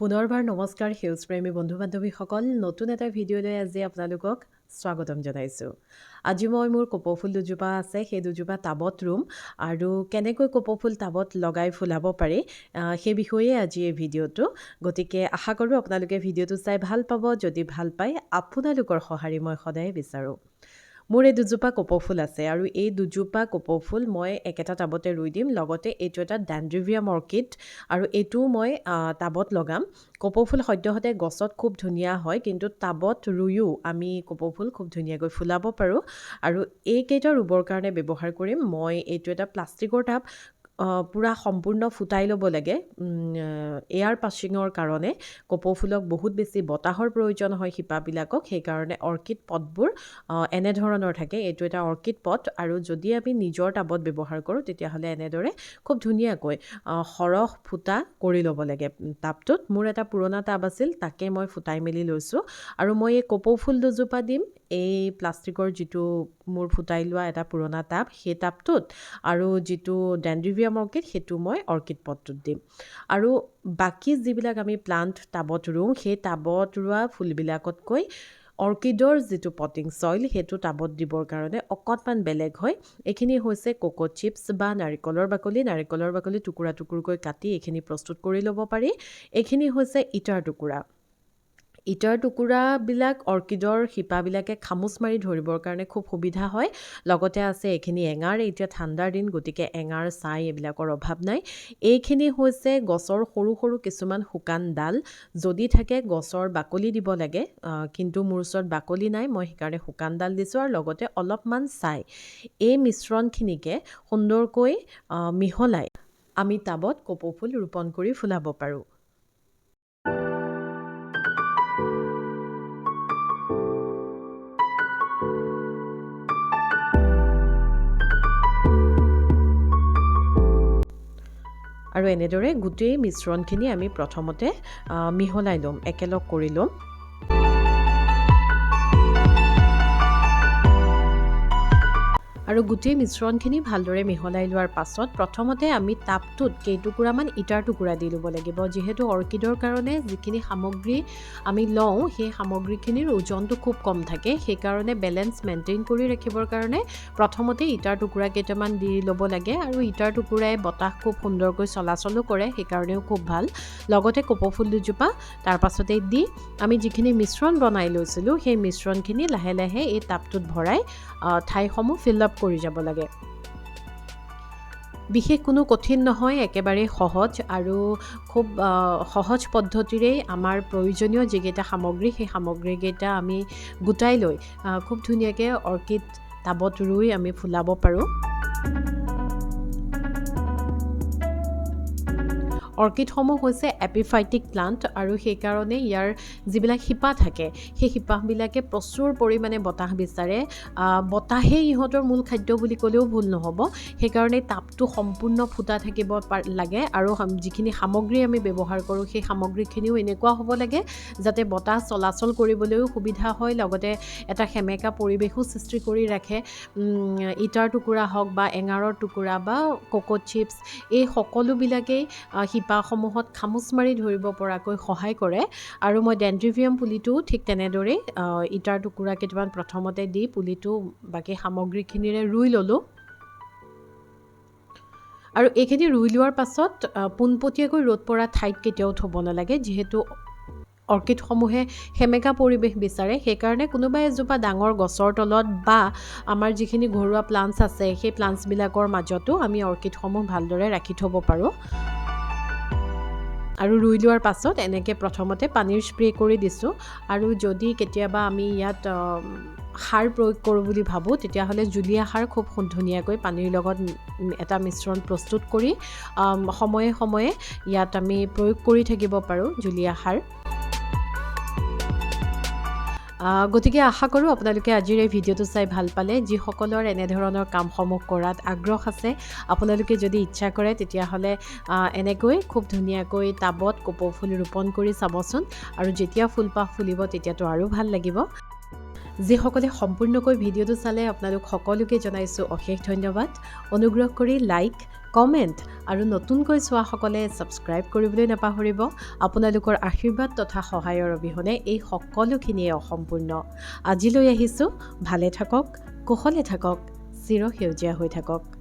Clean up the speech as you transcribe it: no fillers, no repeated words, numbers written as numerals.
পুনৰবাৰ নমস্কাৰ সেউজপ্ৰেমী বন্ধু-বান্ধৱীসকল নতুন এটা ভিডিঅ'লৈ আজি আপোনালোকক স্বাগতম জনাইছোঁ। আজি মই মোৰ কপৌফুল দুজোপা আছে সেই দুজোপা টাবত ৰুম আৰু কেনেকৈ কপৌফুল টাবত লগাই ফুলাব পাৰি সেই বিষয়ে আজি এই ভিডিঅ'টো। গতিকে আশা কৰোঁ আপোনালোকে ভিডিঅ'টো চাই ভাল পাব। যদি ভাল পায় আপোনালোকৰ সঁহাৰি মই সদায় বিচাৰোঁ। মোৰ এই দুজোপা কপৌফুল আছে আৰু এই দুজোপা কপৌফুল মই একেটা টাবতে ৰুই দিম। লগতে এইটো এটা ডেনড্ৰিভিয়াম অৰ্কিড আৰু এইটোও মই টাবত লগাম। কপৌফুল সদ্যহতে গছত খুব ধুনীয়া হয়, কিন্তু টাবত ৰুইও আমি কপৌফুল খুব ধুনীয়াকৈ ফুলাব পাৰোঁ। আৰু এইকেইটা ৰুবৰ কাৰণে ব্যৱহাৰ কৰিম মই এইটো এটা প্লাষ্টিকৰ টাব। পূৰা সম্পূৰ্ণ ফুটাই ল'ব লাগে এয়াৰ পাছিঙৰ কাৰণে। কপৌফুলক বহুত বেছি বতাহৰ প্ৰয়োজন হয় শিপাবিলাকক, সেইকাৰণে অৰ্কিড পটবোৰ এনেধৰণৰ থাকে। এইটো এটা অৰ্কিড পট আৰু যদি আমি নিজৰ টাবত ব্যৱহাৰ কৰোঁ তেতিয়াহ'লে এনেদৰে খুব ধুনীয়াকৈ সৰহ ফুটা কৰি ল'ব লাগে টাবটোত। মোৰ এটা পুৰণা টাব আছিল, তাকে মই ফুটাই মেলি লৈছোঁ আৰু মই এই কপৌফুল দুজোপা দিম এই প্লাষ্টিকৰ যিটো মোৰ ফুটাই লোৱা এটা পুৰণা টাব সেই টাবটোত, আৰু যিটো ডেনড্ৰিভিয়াম অৰ্কিড সেইটো মই অৰ্কিড পটটোত দিম। আৰু বাকী যিবিলাক আমি প্লাণ্ট টাবত ৰুওঁ সেই টাবত ৰোৱা ফুলবিলাকতকৈ অৰ্কিডৰ যিটো পটিং চইল সেইটো টাবত দিবৰ কাৰণে অকণমান বেলেগ হয়। এইখিনি হৈছে কোকো চিপ্ছ বা নাৰিকলৰ বাকলি টুকুৰা টুকুৰকৈ কাটি এইখিনি প্ৰস্তুত কৰি ল'ব পাৰি। এইখিনি হৈছে ইটাৰ টুকুৰাবিলাক অৰ্কিডৰ শিপাবিলাকে খামুচ মাৰি ধৰিবৰ কাৰণে খুব সুবিধা হয়। লগতে আছে এইখিনি এঙাৰ, এতিয়া ঠাণ্ডাৰ দিন গতিকে এঙাৰ ছাই এইবিলাকৰ অভাৱ নাই। এইখিনি হৈছে গছৰ সৰু সৰু কিছুমান শুকান ডাল, যদি থাকে গছৰ বাকলি দিব লাগে, কিন্তু মোৰ ওচৰত বাকলি নাই, মই সেইকাৰণে শুকান ডাল দিছোঁ আৰু লগতে অলপমান ছাই। এই মিশ্ৰণখিনিকে সুন্দৰকৈ মিহলাই আমি টাবত কপৌফুল ৰোপণ কৰি ফুলাব পাৰোঁ। আৰু এনেদৰে গোটেই মিশ্ৰণখিনি আমি প্ৰথমতে মিহলাই ল'ম, একেলগ কৰি ল'ম। আৰু গোটেই মিশ্ৰণখিনি ভালদৰে মিহলাই লোৱাৰ পাছত প্ৰথমতে আমি টাবটোত কেইটুকুৰামান ইটাৰ টুকুৰা দি ল'ব লাগিব। যিহেতু অৰ্কিডৰ কাৰণে যিখিনি সামগ্ৰী আমি লওঁ সেই সামগ্ৰীখিনিৰ ওজনটো খুব কম থাকে, সেইকাৰণে বেলেঞ্চ মেইনটেইন কৰি ৰাখিবৰ কাৰণে প্ৰথমতে ইটাৰ টুকুৰা কেইটামান দি ল'ব লাগে। আৰু ইটাৰ টুকুৰাই বতাহ খুব সুন্দৰকৈ চলাচলো কৰে, সেইকাৰণেও খুব ভাল। লগতে কপৌফুল দুজোপা তাৰ পাছতেই দি আমি যিখিনি মিশ্ৰণ বনাই লৈছিলোঁ সেই মিশ্ৰণখিনি লাহে লাহে এই টাবটোত ভৰাই ঠাইসমূহ ফিল আপ কৰি যাব লাগে। বিশেষ কোনো কঠিন নহয়, একেবাৰেই সহজ আৰু খুব সহজ পদ্ধতিৰেই আমাৰ প্ৰয়োজনীয় যিকেইটা সামগ্ৰী সেই সামগ্ৰীকেইটা আমি গোটাই লৈ খুব ধুনীয়াকৈ অৰ্কিড টাবত ৰুই আমি ফুলাব পাৰোঁ। অৰ্কিডসমূহ হৈছে এপিফাইটিক প্লাণ্ট আৰু সেইকাৰণে ইয়াৰ যিবিলাক শিপা থাকে সেই শিপাবিলাকে প্ৰচুৰ পৰিমাণে বতাহ বিচাৰে। বতাহেই ইহঁতৰ মূল খাদ্য বুলি ক'লেও ভুল নহ'ব। সেইকাৰণে টাবটো সম্পূৰ্ণ ফুটা থাকিব লাগে আৰু যিখিনি সামগ্ৰী আমি ব্যৱহাৰ কৰোঁ সেই সামগ্ৰীখিনিও এনেকুৱা হ'ব লাগে যাতে বতাহ চলাচল কৰিবলৈও সুবিধা হয়, লগতে এটা সেমেকা পৰিৱেশো সৃষ্টি কৰি ৰাখে। ইটাৰ টুকুৰা হওক বা এঙাৰৰ টুকুৰা বা কোকো চিপ্ছ, এই সকলোবিলাকেই শিপাসমূহত খামুচ মাৰি ধৰিব পৰাকৈ সহায় কৰে। আৰু মই ডেনড্ৰিভিয়াম পুলিটো ঠিক তেনেদৰেই ইটাৰ টুকুৰা কেইটামান প্ৰথমতে দি পুলিটো বাকী সামগ্ৰীখিনিৰে ৰুই ল'লোঁ। আৰু এইখিনি ৰুই লোৱাৰ পাছত পোনপটীয়াকৈ ৰ'দ পৰা ঠাইত কেতিয়াও থ'ব নালাগে, যিহেতু অৰ্কিডসমূহে সেমেকা পৰিৱেশ বিচাৰে। সেইকাৰণে কোনোবা এজোপা ডাঙৰ গছৰ তলত বা আমাৰ যিখিনি ঘৰুৱা প্লাণ্টছ আছে সেই প্লাণ্টছবিলাকৰ মাজতো আমি অৰ্কিডসমূহ ভালদৰে ৰাখি থ'ব পাৰোঁ। আৰু ৰুই লোৱাৰ পাছত এনেকৈ প্ৰথমতে পানীৰ স্প্ৰে কৰি দিছোঁ। আৰু যদি কেতিয়াবা আমি ইয়াত সাৰ প্ৰয়োগ কৰোঁ বুলি ভাবোঁ তেতিয়াহ'লে জুলীয়া সাৰ খুব ধুনীয়াকৈ পানীৰ লগত এটা মিশ্ৰণ প্ৰস্তুত কৰি সময়ে সময়ে ইয়াত আমি প্ৰয়োগ কৰি থাকিব পাৰোঁ জুলীয়া সাৰ। গতিকে আশা কৰোঁ আপোনালোকে আজিৰ এই ভিডিঅ'টো চাই ভাল পালে। যিসকলৰ এনেধৰণৰ কামসমূহ কৰাত আগ্ৰহ আছে, আপোনালোকে যদি ইচ্ছা কৰে তেতিয়াহ'লে এনেকৈ খুব ধুনীয়াকৈ টাবত কপৌফুল ৰোপণ কৰি চাবচোন। আৰু যেতিয়া ফুলপাহ ফুলিব তেতিয়াতো আৰু ভাল লাগিব। যিসকলে সম্পূৰ্ণকৈ ভিডিঅ'টো চালে আপোনালোক সকলোকে জনাইছোঁ অশেষ ধন্যবাদ। অনুগ্ৰহ কৰি লাইক, কমেণ্ট আৰু নতুনকৈ চোৱাসকলে ছাবস্ক্ৰাইব কৰিবলৈ নাপাহৰিব। আপোনালোকৰ আশীৰ্বাদ তথা সহায়ৰ অবিহনে এই সকলোখিনিয়ে অসম্পূৰ্ণ। আজিলৈ আহিছোঁ, ভালে থাকক, কুশলে থাকক, চিৰসেউজীয়া হৈ থাকক।